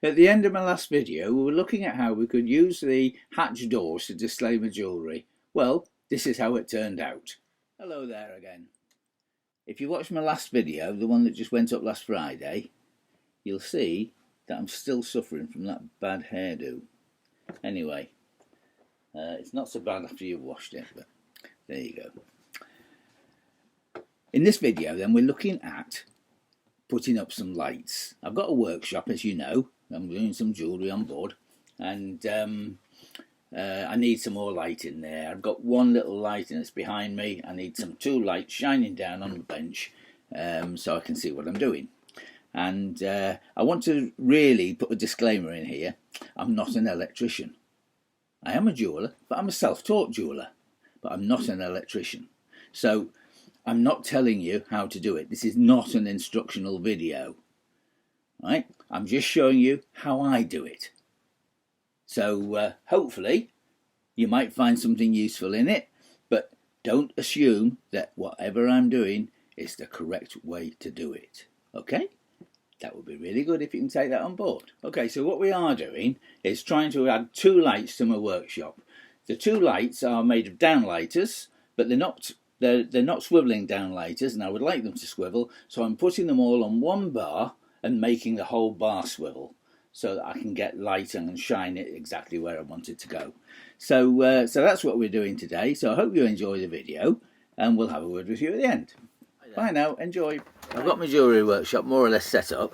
At the end of my last video, we were looking at how we could use the hatch doors to display my jewellery. Well, this is how it turned out. Hello there again. If you watched my last video, the one that just went up last Friday, you'll see that I'm still suffering from that bad hairdo. Anyway, it's not so bad after you've washed it, but there you go. In this video then, we're looking at putting up some lights. I've got a workshop, as you know. I'm doing some jewellery on board, and I need some more light in there. I've got one little light and it's behind me. I need two lights shining down on the bench so I can see what I'm doing. And I want to really put a disclaimer in here. I'm not an electrician. I am a jeweller, but I'm a self-taught jeweller, but I'm not an electrician. So I'm not telling you how to do it. This is not an instructional video, right? I'm just showing you how I do it. So hopefully you might find something useful in it, but don't assume that whatever I'm doing is the correct way to do it, okay? That would be really good if you can take that on board. Okay, so what we are doing is trying to add two lights to my workshop. The two lights are made of downlighters, but they're not swiveling downlighters, and I would like them to swivel, so I'm putting them all on one bar and making the whole bar swivel so that I can get light and shine it exactly where I want it to go. So that's what we're doing today. So I hope you enjoy the video, and we'll have a word with you at the end. Bye now, enjoy. I've got my jewellery workshop more or less set up.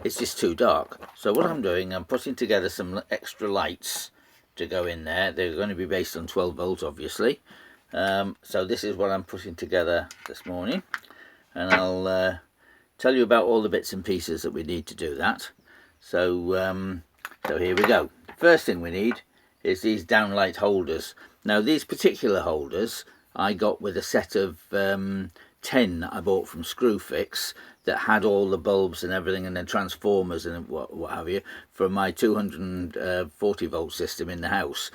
It's just too dark. So what I'm doing, I'm putting together some extra lights to go in there. They're going to be based on 12 volts, obviously. So this is what I'm putting together this morning, and I'll tell you about all the bits and pieces that we need to do that. So here we go. The first thing we need is these downlight holders. Now these particular holders I got with a set of 10 that I bought from Screwfix that had all the bulbs and everything, and then transformers and what have you, for my 240 volt system in the house.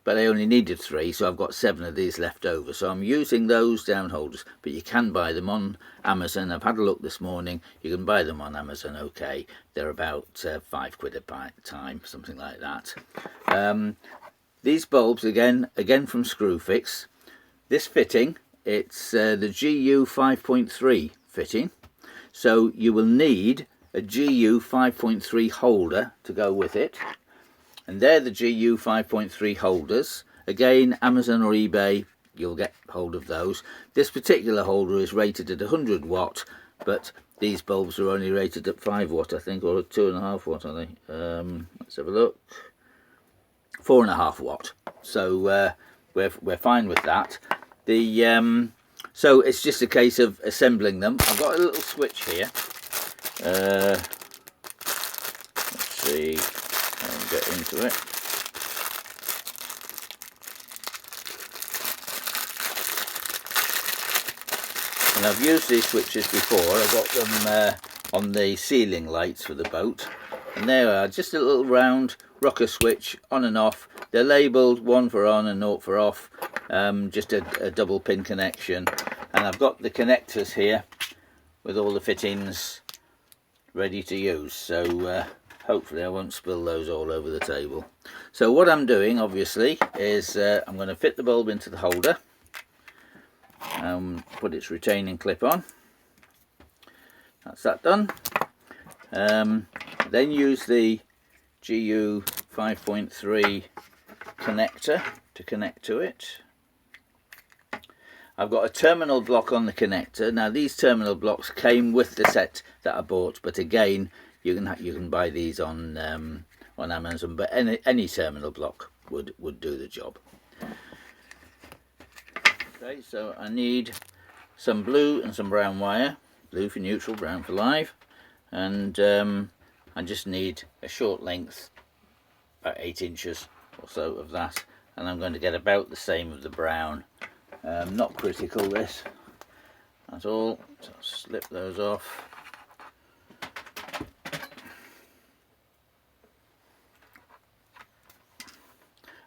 But I only needed 3, so I've got 7 of these left over. So I'm using those down holders, but you can buy them on Amazon. I've had a look this morning. You can buy them on Amazon, okay. They're about £5 a time, something like that. These bulbs, again from Screwfix. This fitting, it's the GU 5.3 fitting. So you will need a GU 5.3 holder to go with it. And they're the GU 5.3 holders. Again, Amazon or eBay, you'll get hold of those. This particular holder is rated at 100 watt, but these bulbs are only rated at 5 watt, I think, or 2.5 watt, I think. Let's have a look. 4.5 watt. So we're fine with that. So it's just a case of assembling them. I've got a little switch here. Let's see. I'll get into it. And I've used these switches before. I got them on the ceiling lights for the boat, and there are just a little round rocker switch on and off. They're labelled 1 for on and 0 for off, just a double pin connection. And I've got the connectors here with all the fittings ready to use, so hopefully I won't spill those all over the table. So what I'm doing, obviously, is I'm going to fit the bulb into the holder, put its retaining clip on. That's that done. Then use the GU 5.3 connector to connect to it. I've got a terminal block on the connector. Now these terminal blocks came with the set that I bought, but again, you can buy these on Amazon, but any terminal block would do the job. Okay, so I need some blue and some brown wire. Blue for neutral, brown for live, and I just need a short length, about 8 inches or so of that, and I'm going to get about the same of the brown. Not critical this at all, so I'll slip those off.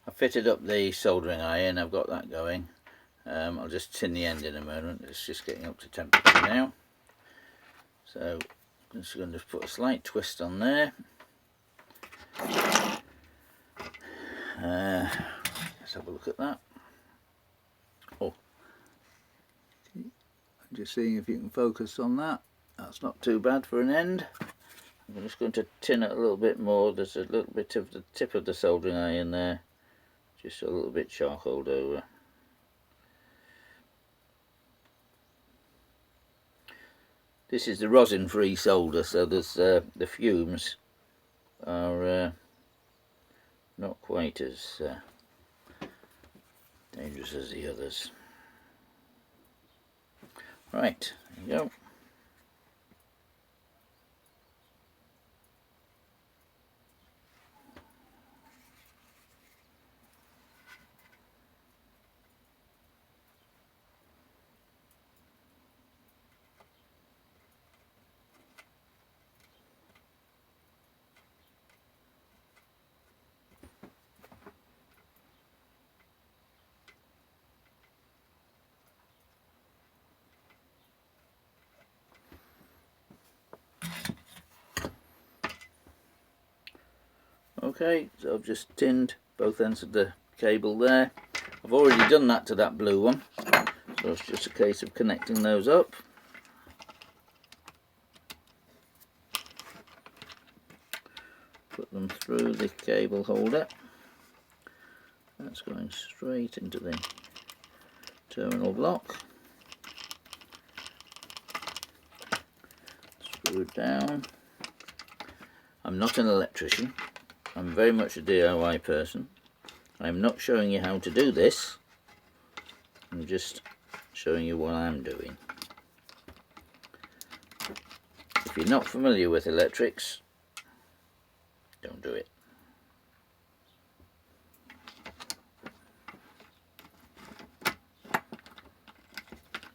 I fitted up the soldering iron, I've got that going. I'll just tin the end in a moment. It's just getting up to temperature now. So I'm just going to put a slight twist on there. Let's have a look at that. Oh, just seeing if you can focus on that. That's not too bad for an end. I'm just going to tin it a little bit more. There's a little bit of the tip of the soldering iron there, just a little bit charcoaled over. This is the rosin-free solder, so there's the fumes are not quite as dangerous as the others. Right, there you go. Okay, so I've just tinned both ends of the cable there. I've already done that to that blue one, so it's just a case of connecting those up. Put them through the cable holder. That's going straight into the terminal block. Screw it down. I'm not an electrician. I'm very much a DIY person. I'm not showing you how to do this. I'm just showing you what I'm doing. If you're not familiar with electrics, don't do it.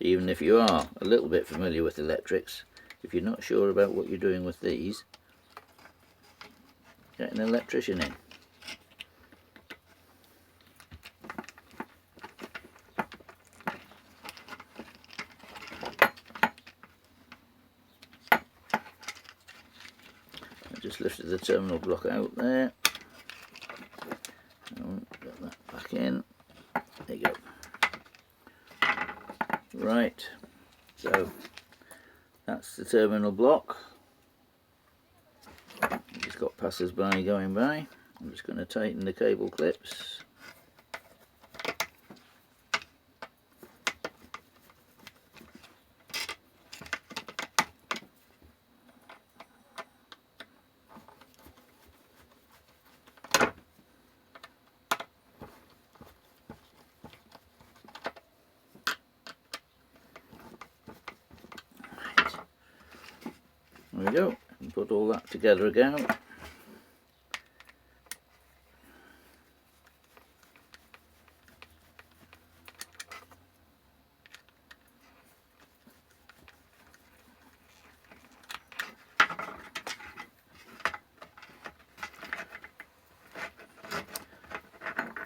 Even if you are a little bit familiar with electrics, if you're not sure about what you're doing with these, get an electrician in. I just lifted the terminal block out there. Get that back in. There you go. Right, so that's the terminal block. It's got passers-by going by. I'm just going to tighten the cable clips. There we go, and put all that together again.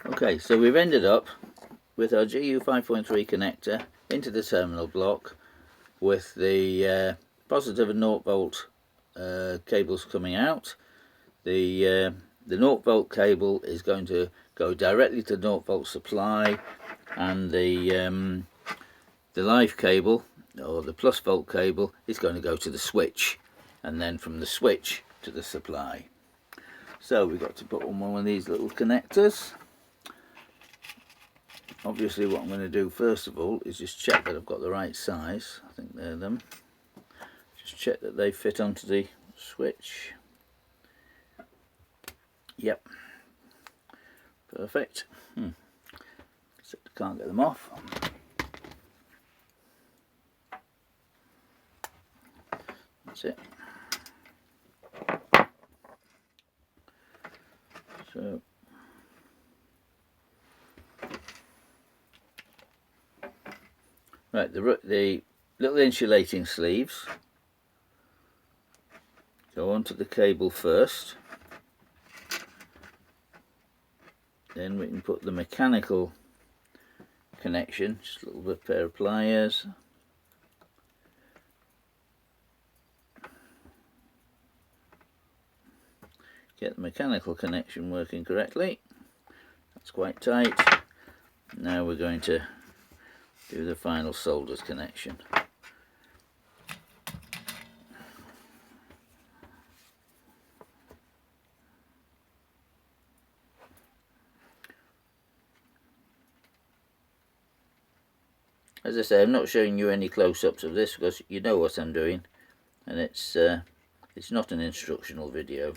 Okay, so we've ended up with our GU 5.3 connector into the terminal block with the positive and 0 volt cables coming out. The 0 volt cable is going to go directly to 0 volt supply, and the live cable, or the plus volt cable, is going to go to the switch, and then from the switch to the supply. So we've got to put on one of these little connectors. Obviously what I'm going to do first of all is just check that I've got the right size. I think they're them. Just check that they fit onto the switch. Yep, perfect. Except I can't get them off. That's it. So right, the little insulating sleeves go onto the cable first, then we can put the mechanical connection, just a little bit pair of pliers, get the mechanical connection working correctly. That's quite tight. Now we're going to do the final solders connection. As I say, I'm not showing you any close-ups of this because you know what I'm doing, and it's not an instructional video.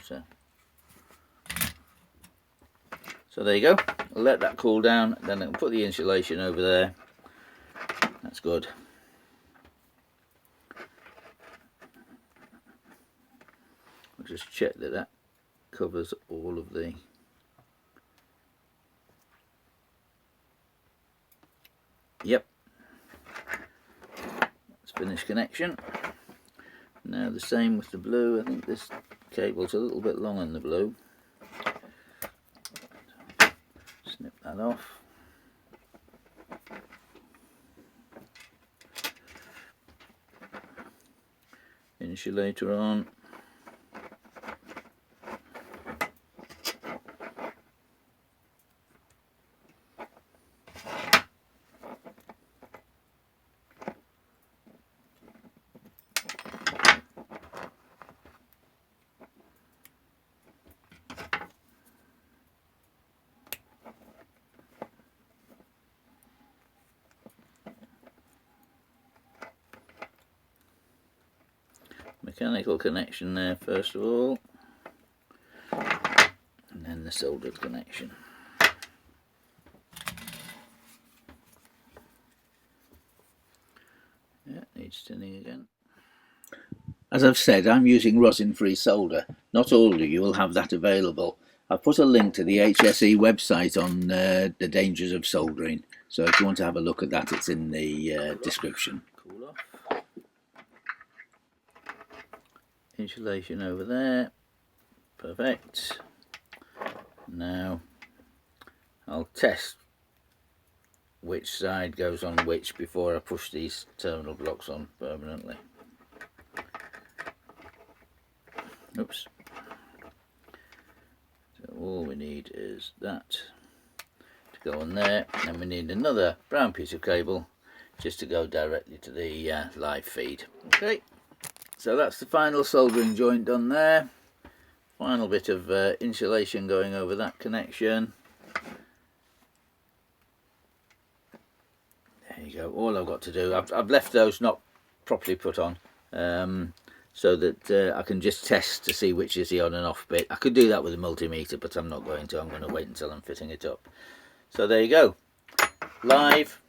So there you go. I'll let that cool down, then I can put the insulation over there. That's good. I'll just check that that covers all of the Yep. Let's finish connection. Now the same with the blue. I think this cable's a little bit long on the blue. Snip that off. Insulator on. Mechanical connection there first of all, and then the soldered connection. Yeah, needs tinning again. As I've said, I'm using rosin-free solder. Not all of you will have that available. I've put a link to the HSE website on the dangers of soldering, so if you want to have a look at that, it's in the description. Cool off. Insulation over there, perfect. Now I'll test which side goes on which before I push these terminal blocks on permanently. Oops. So all we need is that to go on there, and we need another brown piece of cable just to go directly to the live feed. Okay. So that's the final soldering joint done there. Final bit of insulation going over that connection. There you go. All I've got to do, I've left those not properly put on, so that I can just test to see which is the on and off bit. I could do that with a multimeter, but I'm not going to. I'm going to wait until I'm fitting it up. So there you go. Live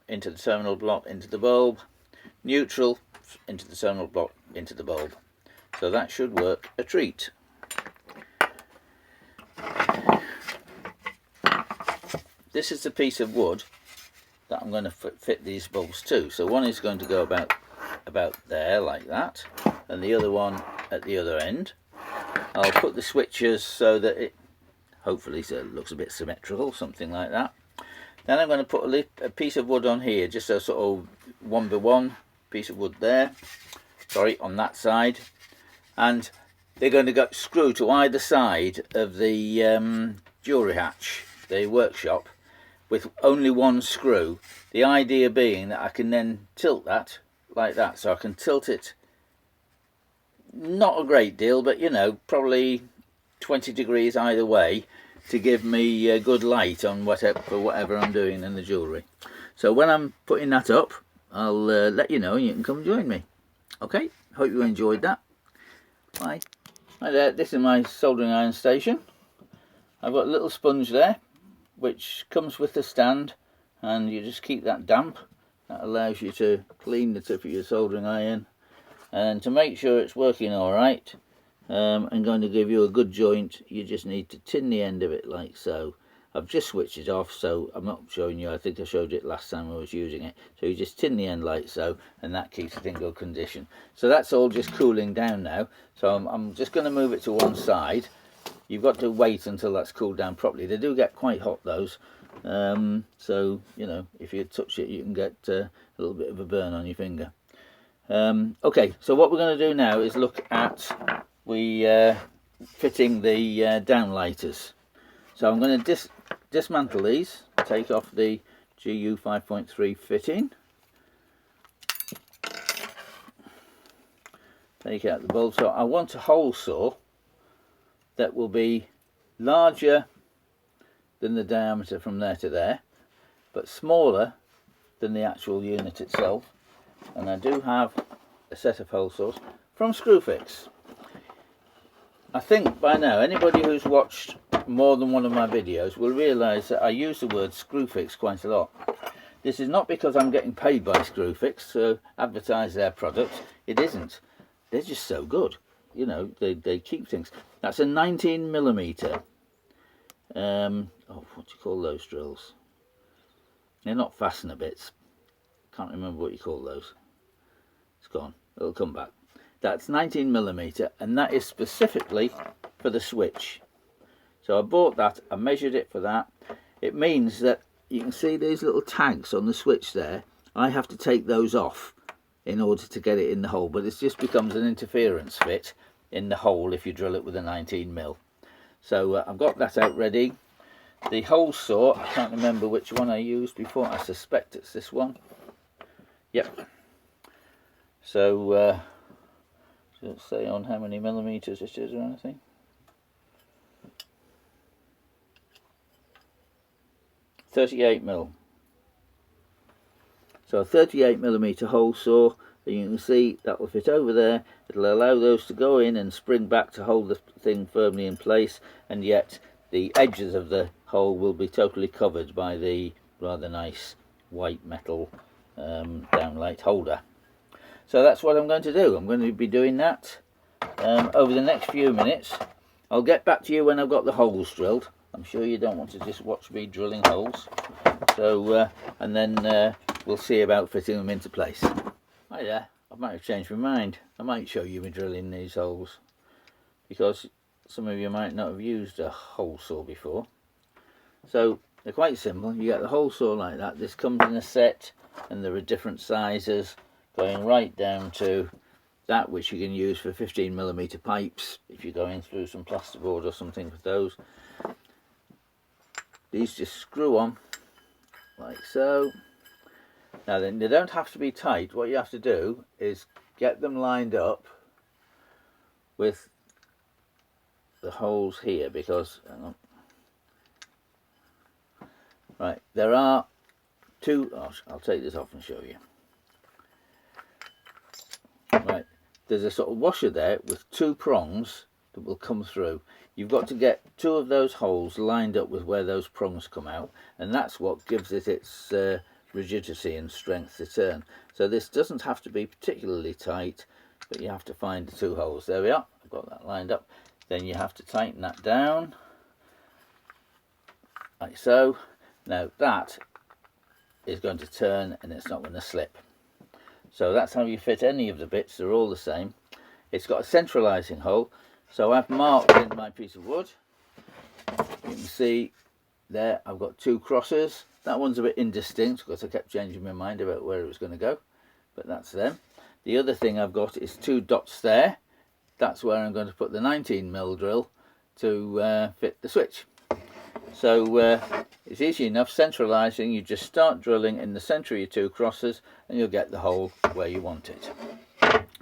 into the terminal block, into the bulb. Neutral into the terminal block, into the bulb. So that should work a treat. This is the piece of wood that I'm going to fit these bulbs to. So one is going to go about there like that, and the other one at the other end. I'll put the switches so that it hopefully so it looks a bit symmetrical, something like that. Then I'm going to put a piece of wood on here, just a sort of 1x1 piece of wood there, sorry, on that side, and they're going to go screw to either side of the jewellery hatch, the workshop, with only one screw. The idea being that I can then tilt that like that, so I can tilt it not a great deal, but you know, probably 20 degrees either way to give me good light on whatever I'm doing in the jewellery. So when I'm putting that up, I'll let you know and you can come join me. Okay, hope you enjoyed that. Bye. Hi there, this is my soldering iron station. I've got a little sponge there which comes with the stand, and you just keep that damp. That allows you to clean the tip of your soldering iron, and to make sure it's working alright and going to give you a good joint, you just need to tin the end of it like so. I've just switched it off, so I'm not showing you. I think I showed it last time I was using it. So you just tin the end like so, and that keeps it in good condition. So that's all just cooling down now. So I'm just going to move it to one side. You've got to wait until that's cooled down properly. They do get quite hot, those. So, you know, if you touch it, you can get a little bit of a burn on your finger. Okay, so what we're going to do now is look at fitting the downlighters. So I'm going to dismantle these, take off the GU 5.3 fitting, take out the bulb. So I want a hole saw that will be larger than the diameter from there to there, but smaller than the actual unit itself. And I do have a set of hole saws from Screwfix. I think by now anybody who's watched more than one of my videos will realise that I use the word Screwfix quite a lot. This is not because I'm getting paid by Screwfix to advertise their products. It isn't. They're just so good. You know, they keep things. That's a 19mm. Oh, what do you call those drills? They're not fastener bits. Can't remember what you call those. It's gone. It'll come back. That's 19mm, and that is specifically for the switch. So I bought that, I measured it for that. It means that you can see these little tags on the switch there. I have to take those off in order to get it in the hole, but it just becomes an interference fit in the hole if you drill it with a 19mm. So I've got that out ready. The hole saw, I can't remember which one I used before. I suspect it's this one. Yep. So does it say on how many millimeters it is or anything? .38mm. So a 38mm hole saw, and you can see that will fit over there. It'll allow those to go in and spring back to hold the thing firmly in place, and yet the edges of the hole will be totally covered by the rather nice white metal downlight holder. So that's what I'm going to do. I'm going to be doing that over the next few minutes. I'll get back to you when I've got the holes drilled. I'm sure you don't want to just watch me drilling holes. So and then we'll see about fitting them into place. Hi there. I might have changed my mind. I might show you me drilling these holes, because some of you might not have used a hole saw before. So they're quite simple. You get the hole saw like that. This comes in a set, and there are different sizes, going right down to that which you can use for 15mm pipes if you're going through some plasterboard or something with those. These just screw on like so. Now then, they don't have to be tight. What you have to do is get them lined up with the holes here, because hang on. Right, there are two. I'll take this off and show you. Right, there's a sort of washer there with two prongs that will come through. You've got to get two of those holes lined up with where those prongs come out, and that's what gives it its rigidity and strength to turn. So this doesn't have to be particularly tight, but you have to find the two holes. There we are. I've got that lined up. Then you have to tighten that down like so. Now that is going to turn, and it's not going to slip. So that's how you fit any of the bits. They're all the same. It's got a centralising hole, so I've marked in my piece of wood. You can see there I've got two crosses. That one's a bit indistinct because I kept changing my mind about where it was going to go, but that's them. The other thing I've got is two dots there. That's where I'm going to put the 19mm drill to fit the switch. So it's easy enough, centralising. You just start drilling in the centre of your two crosses and you'll get the hole where you want it.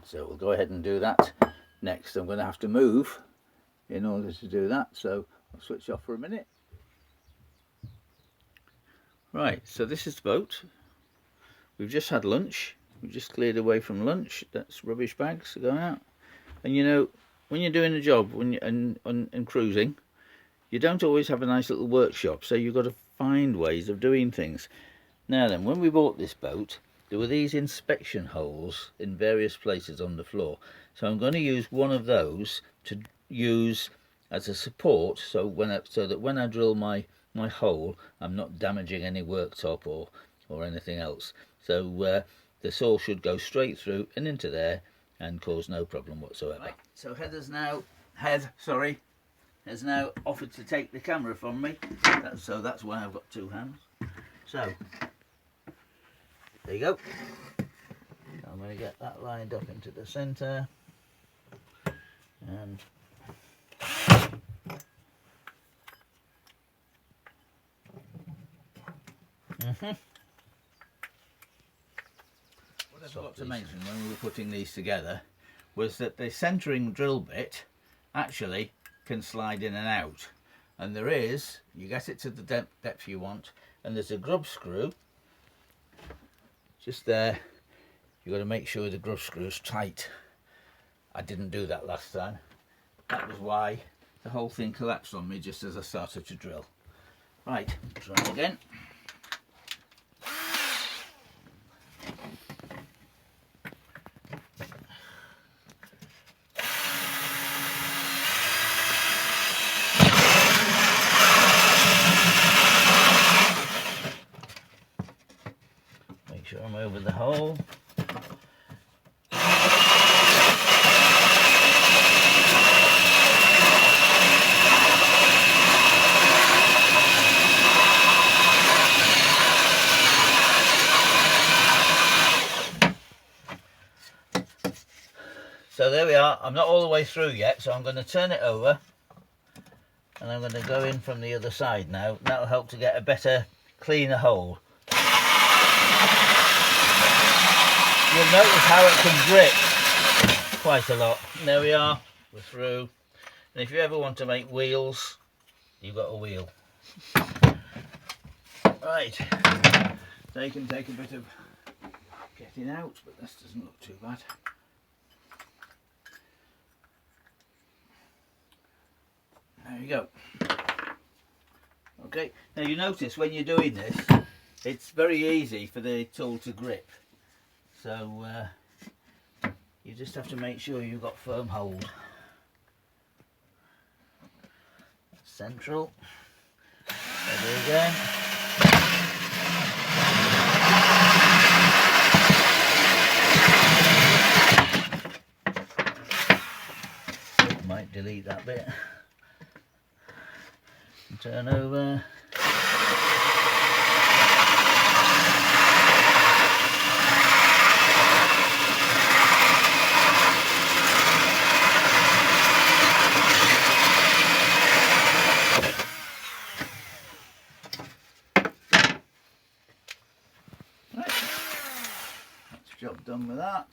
So we'll go ahead and do that next. I'm going to have to move in order to do that, so I'll switch off for a minute. Right, so this is the boat. We've just had lunch. We've just cleared away from lunch. That's rubbish bags going out. And you know, when you're doing a job and cruising, you don't always have a nice little workshop, so you've got to find ways of doing things. Now then, when we bought this boat, there were these inspection holes in various places on the floor. So I'm going to use one of those to use as a support, so that when I drill my hole, I'm not damaging any worktop or anything else. So the saw should go straight through and into there and cause no problem whatsoever. Right. So Head has now offered to take the camera from me, so that's why I've got two hands. So there you go. I'm going to get that lined up into the centre, and What I forgot to mention when we were putting these together was that the centering drill bit actually can slide in and out, and there is, you get it to the depth you want, and there's a grub screw just there. You've got to make sure the grub screw is tight. I didn't do that last time. That was why the whole thing collapsed on me just as I started to drill. Right, try it again. Make sure I'm over the hole. So there we are. I'm not all the way through yet, so I'm going to turn it over and I'm going to go in from the other side now. That'll help to get a better, cleaner hole. You'll notice how it can grip quite a lot. And there we are, we're through. And if you ever want to make wheels, you've got a wheel. Right, they can take a bit of getting out, but this doesn't look too bad. There you go. Okay, now you notice when you're doing this, it's very easy for the tool to grip. So you just have to make sure you've got firm hold. Central. Ready again. Might delete that bit. Turn over. Right. That's job done with that.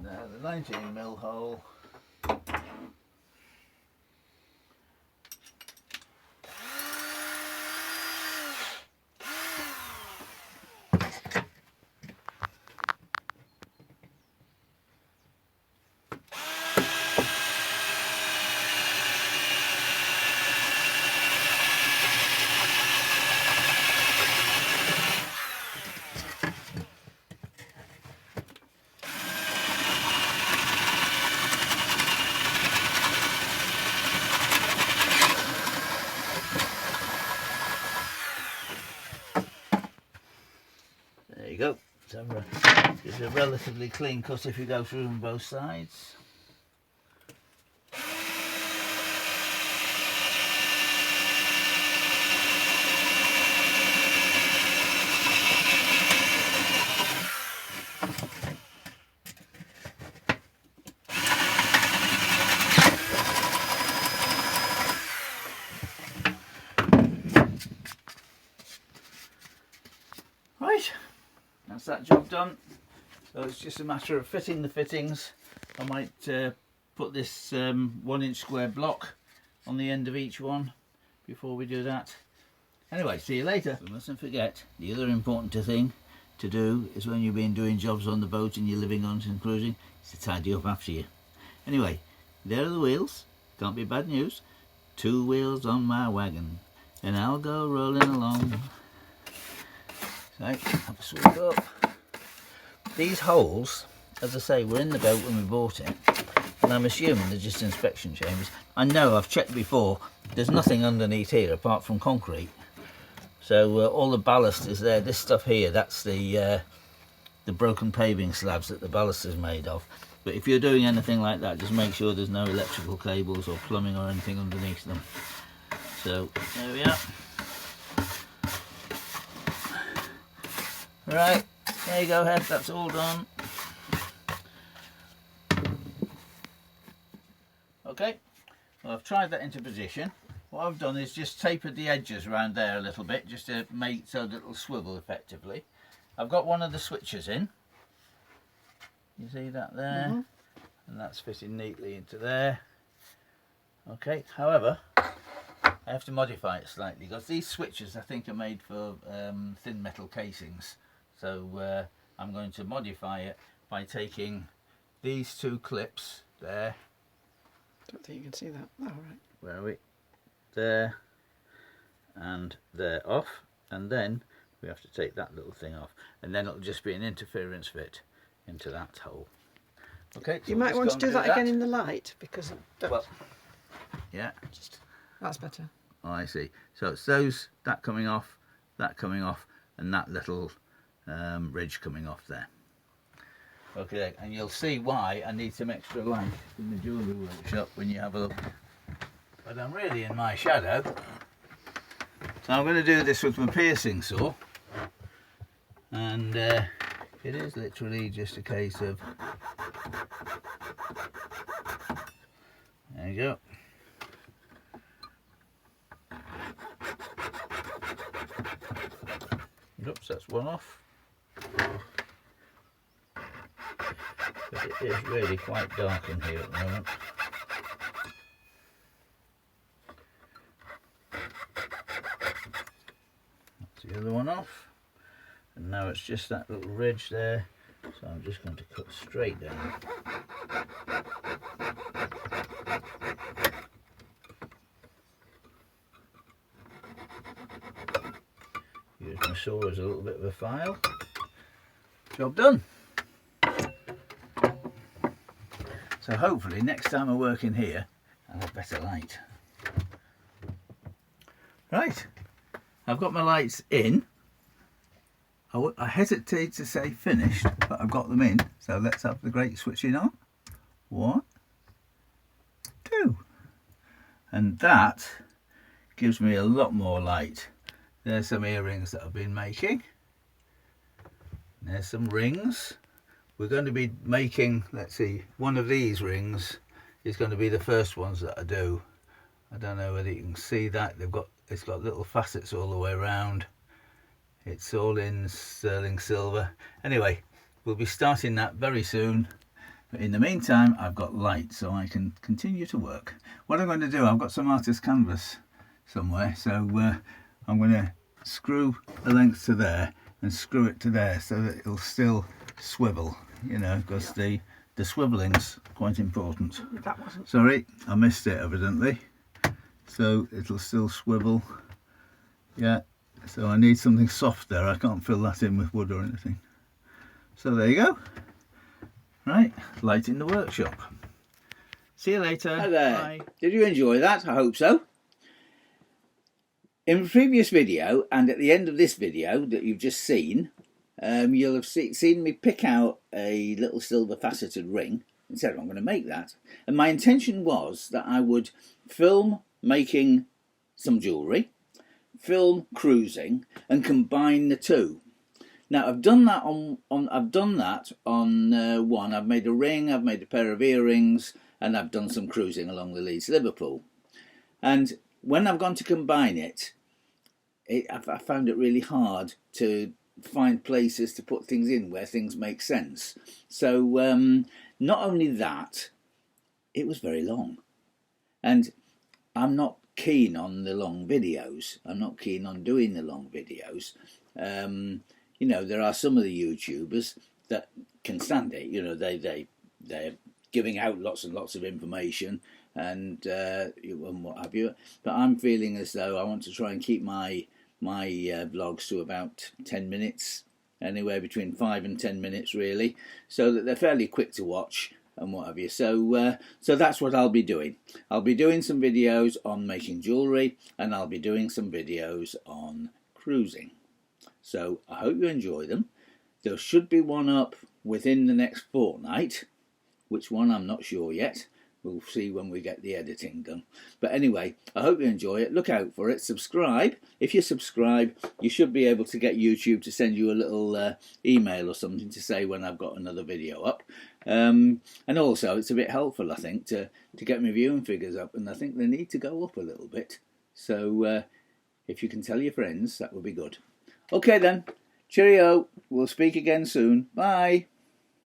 Now the 19mm hole. There you go. So it's a relatively clean cut if you go through on both sides. Right. That's that job done. So it's just a matter of fitting the fittings. I might put this 1-inch square block on the end of each one before we do that. Anyway, see you later. We mustn't forget, the other important thing to do is when you've been doing jobs on the boat and you're living on and cruising, is to tidy up after you. Anyway, there are the wheels. Can't be bad news. 2 wheels on my wagon and I'll go rolling along. Right, have a sweep up. These holes, as I say, were in the boat when we bought it, and I'm assuming they're just inspection chambers. I know, I've checked before, there's nothing underneath here apart from concrete. So all the ballast is there. This stuff here, that's the broken paving slabs that the ballast is made of. But if you're doing anything like that, just make sure there's no electrical cables or plumbing or anything underneath them. So there we are. Right, there you go, Head, that's all done. Okay, well, I've tried that into position. what I've done is just tapered the edges around there a little bit, just to make so that it'll swivel effectively. I've got one of the switches in. You see that there? Mm-hmm. And that's fitting neatly into there. Okay, however, I have to modify it slightly because these switches I think are made for thin metal casings. So I'm going to modify it by taking these two clips there. Don't think you can see that. Oh, right. Where are we? There and there off, and then we have to take that little thing off, and then it'll just be an interference fit into that hole. Okay, so you might want to do that again in the light, because well, yeah, that's better. Oh, I see. So it's those, that coming off, and that little ridge coming off there. Okay, and you'll see why I need some extra light in the jewellery workshop when you have a look. But I'm really in my shadow, so I'm going to do this with my piercing saw, and it is literally just a case of, there you go. Oops, that's one off. But it is really quite dark in here at the moment. That's the other one off. And now it's just that little ridge there. So I'm just going to cut straight down. Use my saw as a little bit of a file. Job done. So hopefully next time I work in here I'll have better light. Right, I've got my lights in. I hesitate to say finished, but I've got them in. So let's have the great switching on. 1, 2. And that gives me a lot more light. There's some earrings that I've been making. There's some rings. We're going to be making, let's see, one of these rings is going to be the first ones that I do. I don't know whether you can see that. It's got little facets all the way around. It's all in sterling silver. Anyway, we'll be starting that very soon. But in the meantime, I've got light so I can continue to work. What I'm going to do, I've got some artist canvas somewhere, so I'm going to screw the length to there and screw it to there so that it'll still swivel, you know, because the swiveling's quite important. That wasn't... Sorry, I missed it evidently. So it'll still swivel. Yeah, so I need something soft there. I can't fill that in with wood or anything. So there you go. Right, light in the workshop. See you later. Hi there. Bye. Did you enjoy that? I hope so. In the previous video and at the end of this video that you've just seen, you'll have seen me pick out a little silver faceted ring and said I'm going to make that. And my intention was that I would film making some jewellery, film cruising, and combine the two. Now I've done that on one. I've made a ring, I've made a pair of earrings, and I've done some cruising along the Leeds Liverpool. And when I've gone to combine it, I found it really hard to find places to put things in where things make sense. So not only that, it was very long, and I'm not keen on the long videos. I'm not keen on doing the long videos. You know, there are some of the YouTubers that can stand it. You know, they're giving out lots and lots of information and what have you. But I'm feeling as though I want to try and keep my vlogs to about 10 minutes, anywhere between 5 and 10 minutes really, so that they're fairly quick to watch and what have you. So that's what I'll be doing. I'll be doing some videos on making jewellery, and I'll be doing some videos on cruising. So I hope you enjoy them. There should be one up within the next fortnight. Which one, I'm not sure yet. We'll see when we get the editing done. But anyway, I hope you enjoy it. Look out for it. Subscribe. If you subscribe, you should be able to get YouTube to send you a little email or something to say when I've got another video up. And also, it's a bit helpful, I think, to get my viewing figures up. And I think they need to go up a little bit. So if you can tell your friends, that would be good. Okay then, cheerio. We'll speak again soon. Bye.